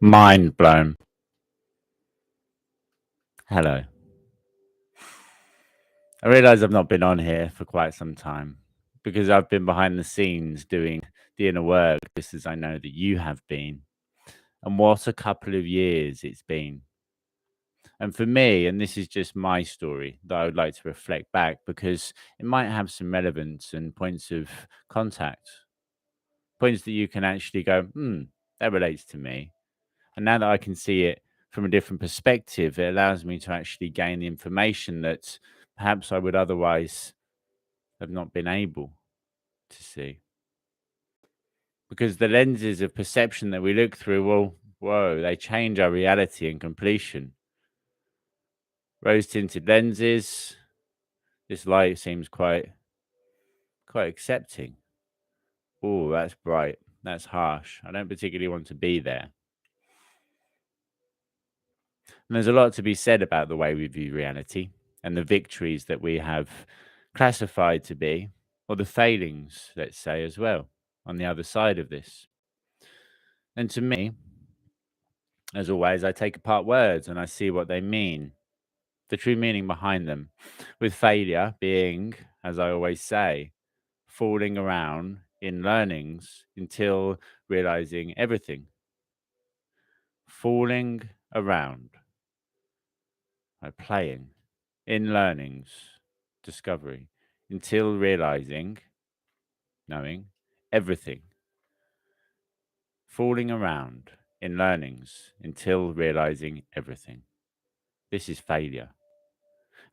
Mind blown. Hello. I realise I've not been on here for quite some time because I've been behind the scenes doing the inner work, just as I know that you have been. And what a couple of years it's been. And for me, and this is just my story that I would like to reflect back because it might have some relevance and points of contact, points that you can actually go, that relates to me. And now that I can see it from a different perspective, it allows me to actually gain the information that perhaps I would otherwise have not been able to see. Because the lenses of perception that we look through, well, whoa, they change our reality and completion. Rose tinted lenses, this light seems quite accepting. Oh, that's bright. That's harsh. I don't particularly want to be there. And there's a lot to be said about the way we view reality and the victories that we have classified to be, or the failings, let's say, as well, on the other side of this. And to me, as always, I take apart words and I see what they mean, the true meaning behind them. With failure being, as I always say, falling around in learnings until realizing everything. Falling around by playing in learnings, discovery, until realizing, knowing everything. Falling around in learnings until realizing everything. This is failure.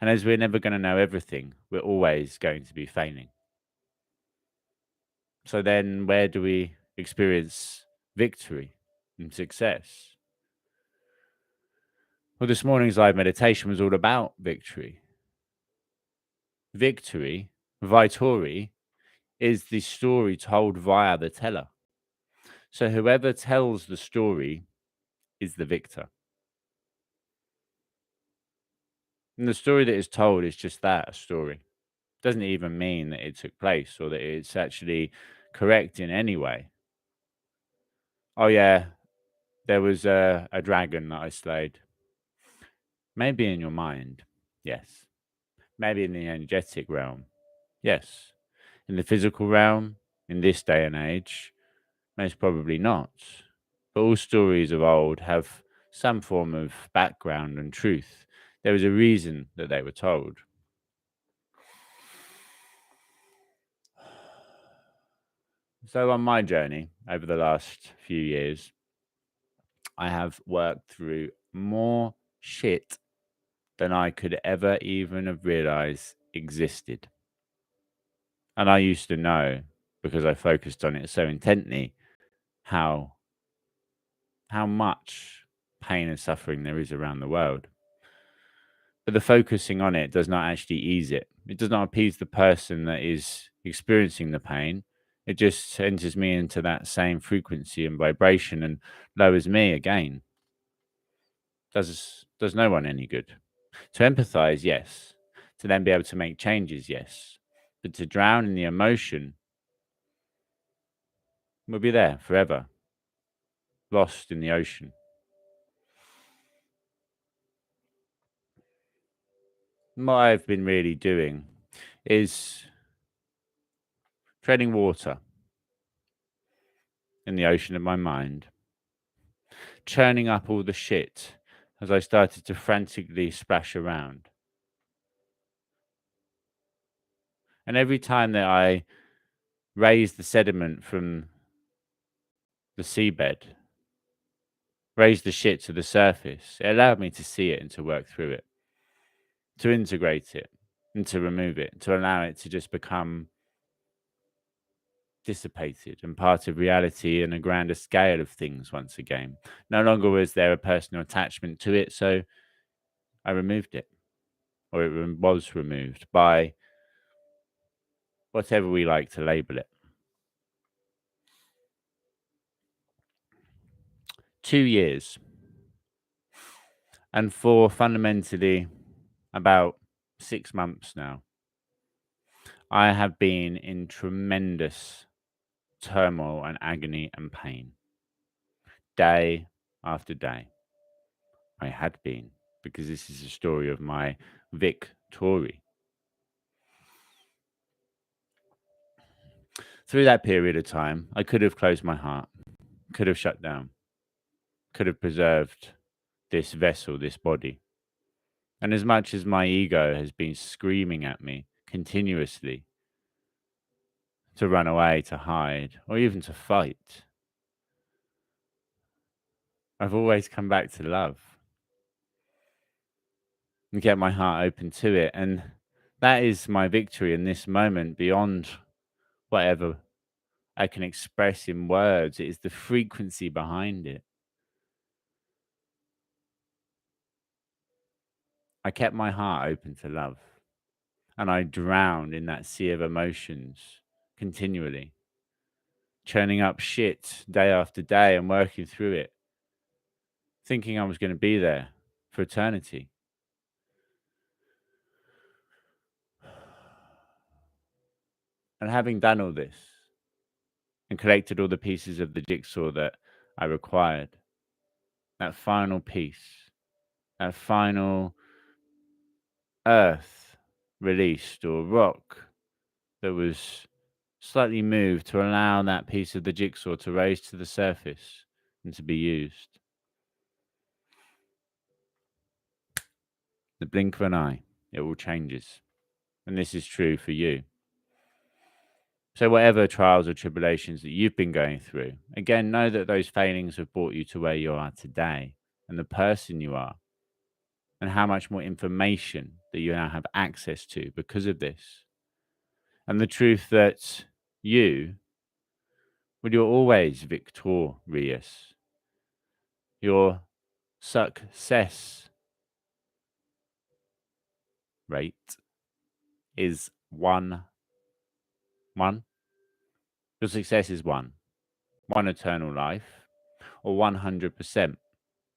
And as we're never going to know everything, we're always going to be failing. So then, where do we experience victory and success? Well, this morning's live meditation was all about victory. Victory, Vitori, is the story told via the teller. So whoever tells the story is the victor. And the story that is told is just that, a story. It doesn't even mean that it took place or that it's actually correct in any way. Oh yeah, there was a dragon that I slayed. Maybe in your mind, yes. Maybe in the energetic realm, yes. In the physical realm, in this day and age, most probably not. But all stories of old have some form of background and truth. There was a reason that they were told. So, on my journey over the last few years, I have worked through more shit than I could ever even have realized existed. And I used to know, because I focused on it so intently, how much pain and suffering there is around the world. But the focusing on it does not actually ease it. It does not appease the person that is experiencing the pain. It just enters me into that same frequency and vibration and lowers me again. Does no one any good. To empathize, yes. To then be able to make changes, yes. But to drown in the emotion, we'll be there forever, lost in the ocean. What I've been really doing is treading water in the ocean of my mind, churning up all the shit as I started to frantically splash around. And every time that I raised the sediment from the seabed, raised the shit to the surface, it allowed me to see it and to work through it, to integrate it and to remove it, to allow it to just become dissipated and part of reality and a grander scale of things once again. No longer was there a personal attachment to it, so I removed it, or was removed by whatever we like to label it. 2 years. And for fundamentally about 6 months now, I have been in tremendous turmoil and agony and pain. Day after day. I had been, because this is a story of my victory. Through that period of time, I could have closed my heart, could have shut down, could have preserved this vessel, this body. And as much as my ego has been screaming at me continuously to run away, to hide, or even to fight, I've always come back to love and get my heart open to it. And that is my victory in this moment beyond whatever I can express in words. It is the frequency behind it. I kept my heart open to love, and I drowned in that sea of emotions continually, churning up shit day after day and working through it, thinking I was going to be there for eternity. And having done all this and collected all the pieces of the jigsaw that I required, that final piece, that final earth released or rock that was slightly moved to allow that piece of the jigsaw to raise to the surface and to be used. The blink of an eye, it all changes. And this is true for you. So whatever trials or tribulations that you've been going through, again, know that those failings have brought you to where you are today and the person you are, and how much more information that you now have access to because of this. And the truth that you, well, you're always victorious. Your success rate is one. Your success is one eternal life, or 100%,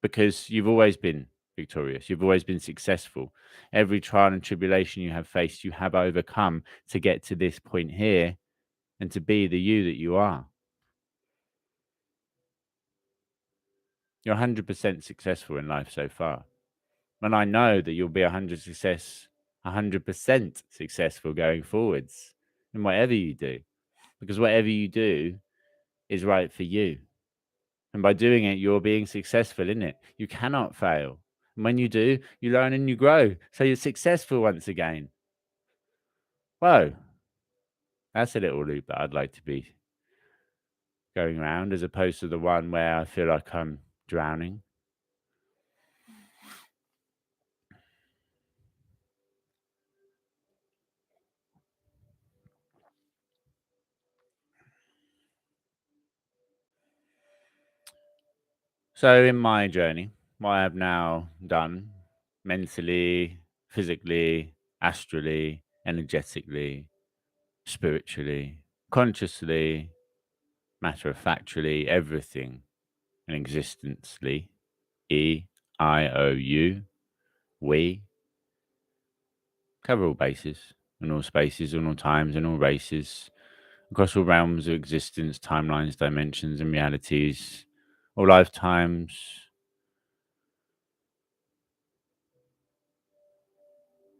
because you've always been victorious. You've always been successful. Every trial and tribulation you have faced, you have overcome to get to this point here and to be the you that you are. You're 100% successful in life so far. And I know that you'll be 100% successful going forwards in whatever you do, because whatever you do is right for you. And by doing it, you're being successful in it. You cannot fail. And when you do, you learn and you grow. So you're successful once again. Whoa, that's a little loop that I'd like to be going around, as opposed to the one where I feel like I'm drowning. So in my journey, what I have now done mentally, physically, astrally, energetically, spiritually, consciously, matter of factually, everything in existencely, EIOU, we cover all bases in all spaces, in all times, in all races, across all realms of existence, timelines, dimensions, and realities, all lifetimes,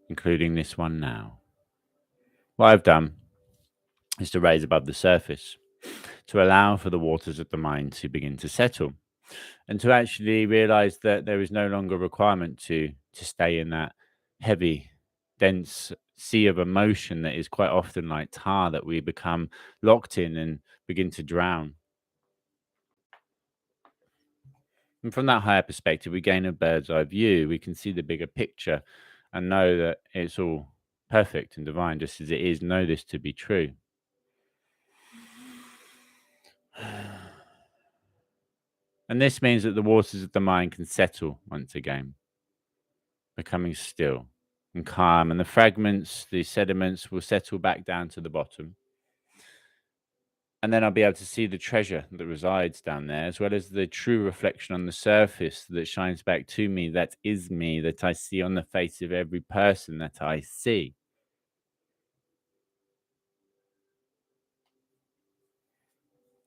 including this one now. What I've done is to raise above the surface, to allow for the waters of the mind to begin to settle, and to actually realize that there is no longer a requirement to stay in that heavy, dense sea of emotion that is quite often like tar that we become locked in and begin to drown. And from that higher perspective, we gain a bird's eye view. We can see the bigger picture and know that it's all perfect and divine, just as it is. Know this to be true. And this means that the waters of the mind can settle once again, becoming still and calm, and the fragments, the sediments will settle back down to the bottom. And then I'll be able to see the treasure that resides down there, as well as the true reflection on the surface that shines back to me, that is me, that I see on the face of every person that I see.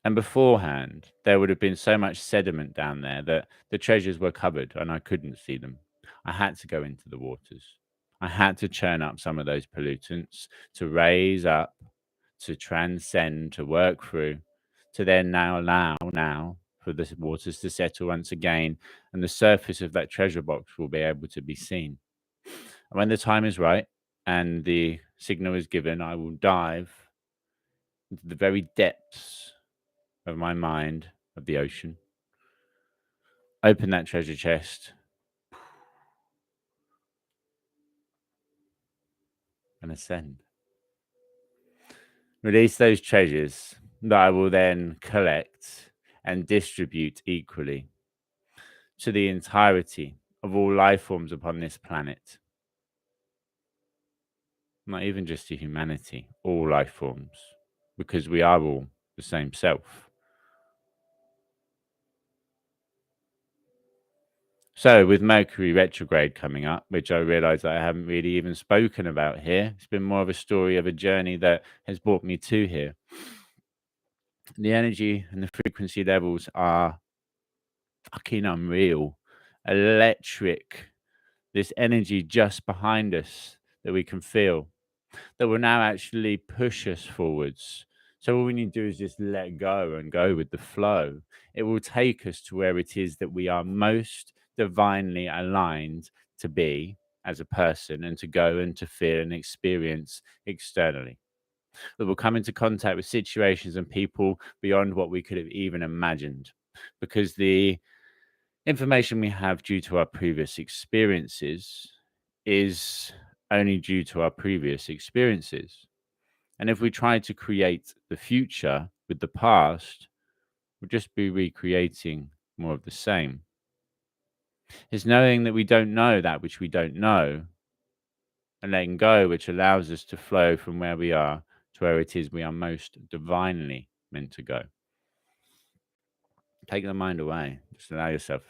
And beforehand, there would have been so much sediment down there that the treasures were covered and I couldn't see them. I had to go into the waters. I had to churn up some of those pollutants to raise up, to transcend, to work through, to then now for the waters to settle once again, and the surface of that treasure box will be able to be seen. And when the time is right and the signal is given, I will dive into the very depths of my mind of the ocean, open that treasure chest, and ascend. Release those treasures that I will then collect and distribute equally to the entirety of all life forms upon this planet. Not even just to humanity, all life forms, because we are all the same self. So, with Mercury retrograde coming up, which I realize I haven't really even spoken about here, it's been more of a story of a journey that has brought me to here. The energy and the frequency levels are fucking unreal, electric. This energy just behind us that we can feel, that will now actually push us forwards. So all we need to do is just let go and go with the flow. It will take us to where it is that we are most divinely aligned to be as a person and to go and to feel and experience externally. That will come into contact with situations and people beyond what we could have even imagined. Because the information we have due to our previous experiences is only due to our previous experiences. And if we try to create the future with the past, we'll just be recreating more of the same. It's knowing that we don't know that which we don't know and letting go, which allows us to flow from where we are to where it is we are most divinely meant to go. Take the mind away, just allow yourself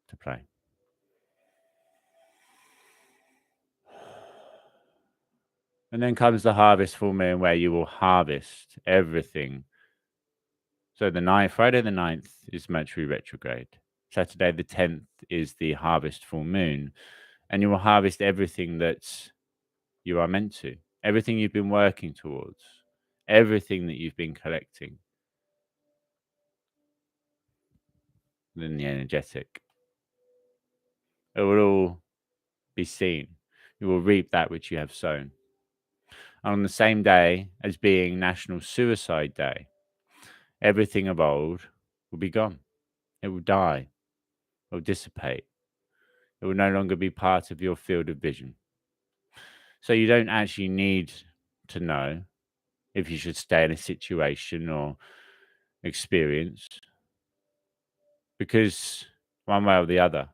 to play. And then comes the harvest full moon where you will harvest everything. So Friday the 9th is Mercury retrograde. Saturday the 10th is the harvest full moon. And you will harvest everything that you are meant to, everything you've been working towards, everything that you've been collecting. Then the energetic. It will all be seen. You will reap that which you have sown. On the same day as being National Suicide Day, everything of old will be gone. It will die. It will dissipate. It will no longer be part of your field of vision. So you don't actually need to know if you should stay in a situation or experience, because one way or the other,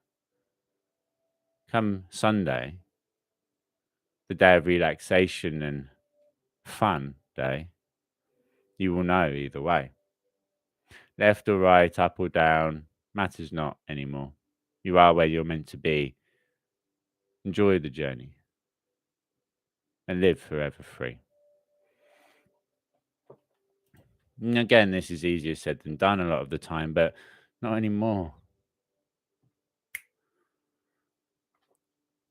come Sunday, the day of relaxation and fun day, you will know either way. Left or right, up or down, matters not anymore. You are where you're meant to be. Enjoy the journey and live forever free. And again, this is easier said than done a lot of the time, but not anymore.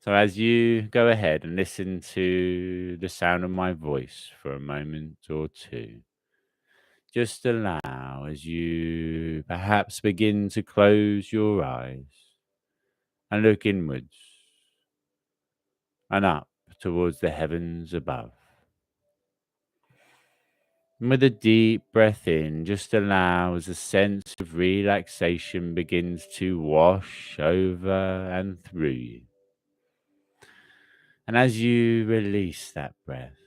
So as you go ahead and listen to the sound of my voice for a moment or two, just allow as you perhaps begin to close your eyes and look inwards and up towards the heavens above. And with a deep breath in, just allow as a sense of relaxation begins to wash over and through you. And as you release that breath,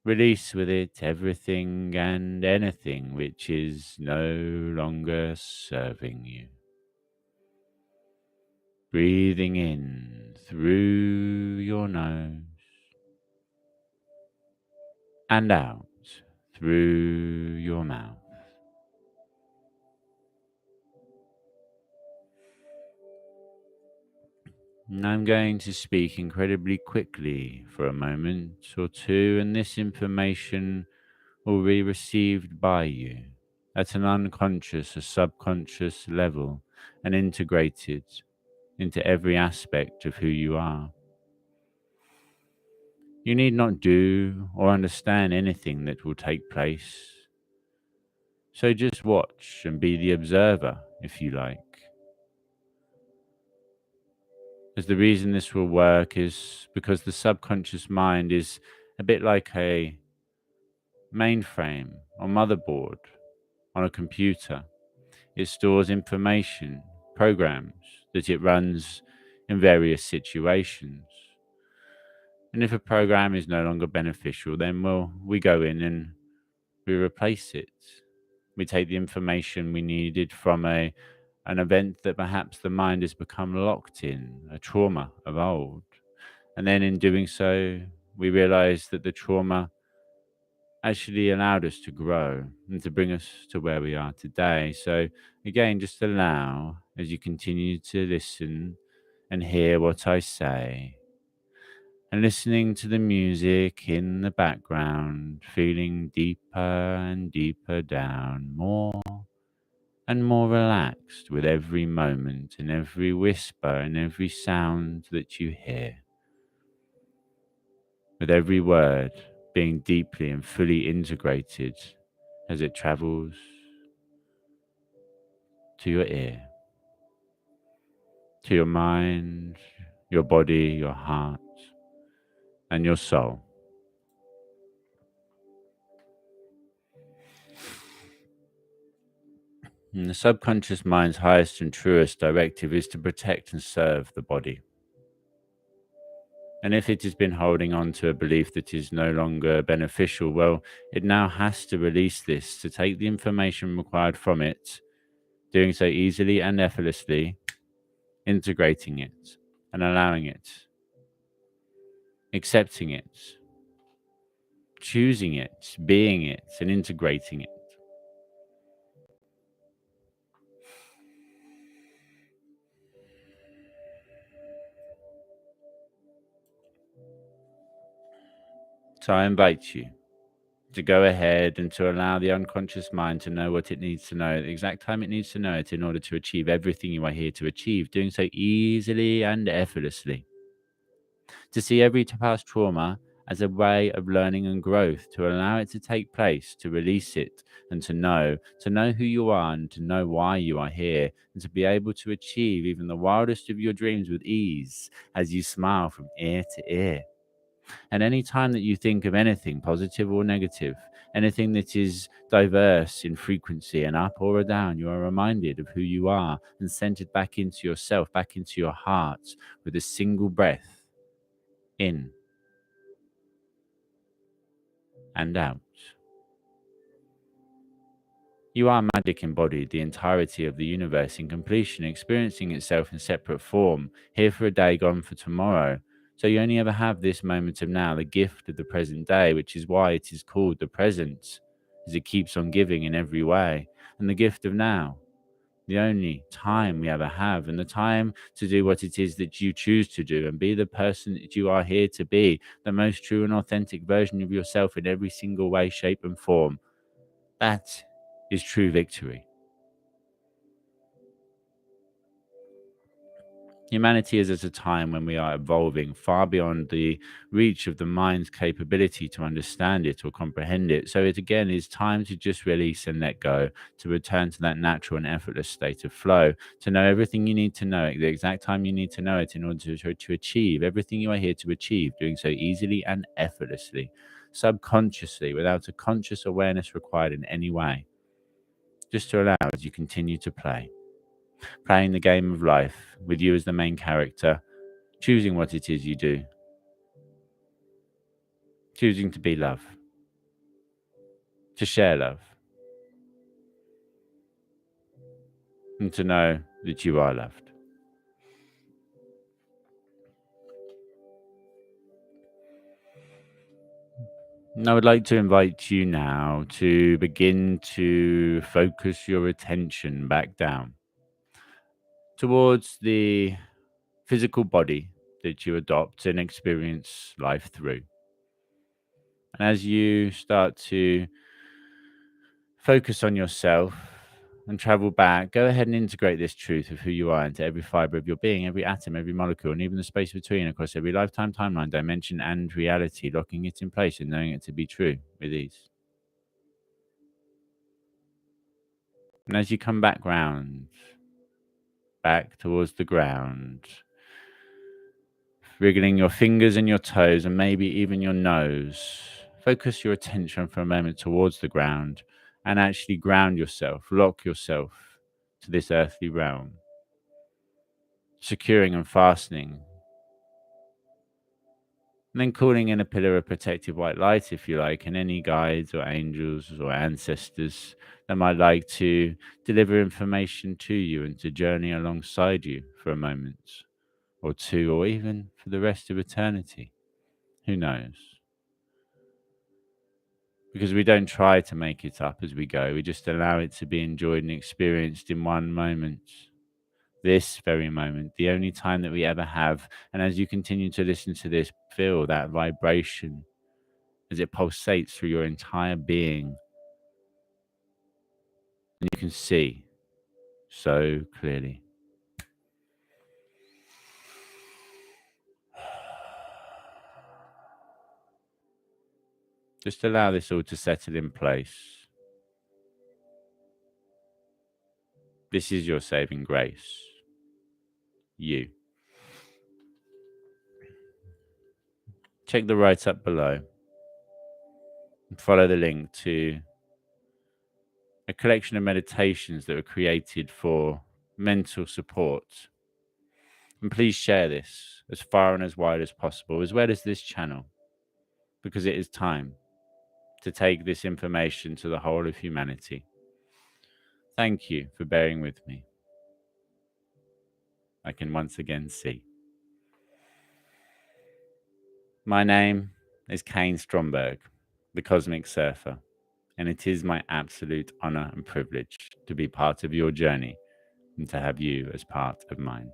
release with it everything and anything which is no longer serving you. Breathing in through your nose and out through your mouth. And I'm going to speak incredibly quickly for a moment or two, and this information will be received by you at an unconscious or subconscious level and integrated into every aspect of who you are. You need not do or understand anything that will take place, so just watch and be the observer, if you like. As the reason this will work is because the subconscious mind is a bit like a mainframe or motherboard on a computer. It stores information, programs that it runs in various situations. And if a program is no longer beneficial, then we go in and we replace it. We take the information we needed from an event that perhaps the mind has become locked in, a trauma of old. And then in doing so, we realize that the trauma actually allowed us to grow and to bring us to where we are today. So, again, just allow as you continue to listen and hear what I say, and listening to the music in the background, feeling deeper and deeper down, more and more relaxed with every moment and every whisper and every sound that you hear, with every word being deeply and fully integrated as it travels to your ear, to your mind, your body, your heart, and your soul. And the subconscious mind's highest and truest directive is to protect and serve the body. And if it has been holding on to a belief that is no longer beneficial, well, it now has to release this to take the information required from it, doing so easily and effortlessly, integrating it and allowing it, accepting it, choosing it, being it, and integrating it. So I invite you to go ahead and to allow the unconscious mind to know what it needs to know at the exact time it needs to know it in order to achieve everything you are here to achieve, doing so easily and effortlessly. To see every past trauma as a way of learning and growth, to allow it to take place, to release it, and to know who you are and to know why you are here, and to be able to achieve even the wildest of your dreams with ease as you smile from ear to ear. And any time that you think of anything positive or negative, anything that is diverse in frequency and up or down, you are reminded of who you are and centered back into yourself, back into your heart with a single breath in and out. You are magic embodied, the entirety of the universe in completion, experiencing itself in separate form, here for a day, gone for tomorrow. So you only ever have this moment of now, the gift of the present day, which is why it is called the present, as it keeps on giving in every way. And the gift of now, the only time we ever have, and the time to do what it is that you choose to do and be the person that you are here to be, the most true and authentic version of yourself in every single way, shape, and form. That is true victory. Humanity is at a time when we are evolving far beyond the reach of the mind's capability to understand it or comprehend it. So it again is time to just release and let go, to return to that natural and effortless state of flow, to know everything you need to know at the exact time you need to know it in order to achieve everything you are here to achieve, doing so easily and effortlessly, subconsciously, without a conscious awareness required in any way. Just to allow as you continue to play. Playing the game of life with you as the main character, choosing what it is you do, choosing to be love, to share love, and to know that you are loved. And I would like to invite you now to begin to focus your attention back down towards the physical body that you adopt and experience life through. And as you start to focus on yourself and travel back. Go ahead and integrate this truth of who you are into every fiber of your being, every atom, every molecule, and even the space between, across every lifetime, timeline, dimension, and reality, locking it in place and knowing it to be true with ease. And as you come back round, back towards the ground, wriggling your fingers and your toes and maybe even your nose, focus your attention for a moment towards the ground and actually ground yourself, lock yourself to this earthly realm, securing and fastening, and then calling in a pillar of protective white light, if you like, and any guides or angels or ancestors that might like to deliver information to you and to journey alongside you for a moment or two, or even for the rest of eternity. Who knows? Because we don't try to make it up as we go, we just allow it to be enjoyed and experienced in one moment. This very moment, the only time that we ever have. And as you continue to listen to this, feel that vibration as it pulsates through your entire being. And you can see so clearly. Just allow this all to settle in place. This is your saving grace. You. Check the write up below and follow the link to a collection of meditations that were created for mental support. And please share this as far and as wide as possible, as well as this channel, because it is time to take this information to the whole of humanity. Thank you for bearing with me. I can once again see. My name is Kaine Stromberg, the Cosmic Surfer, and it is my absolute honor and privilege to be part of your journey and to have you as part of mine.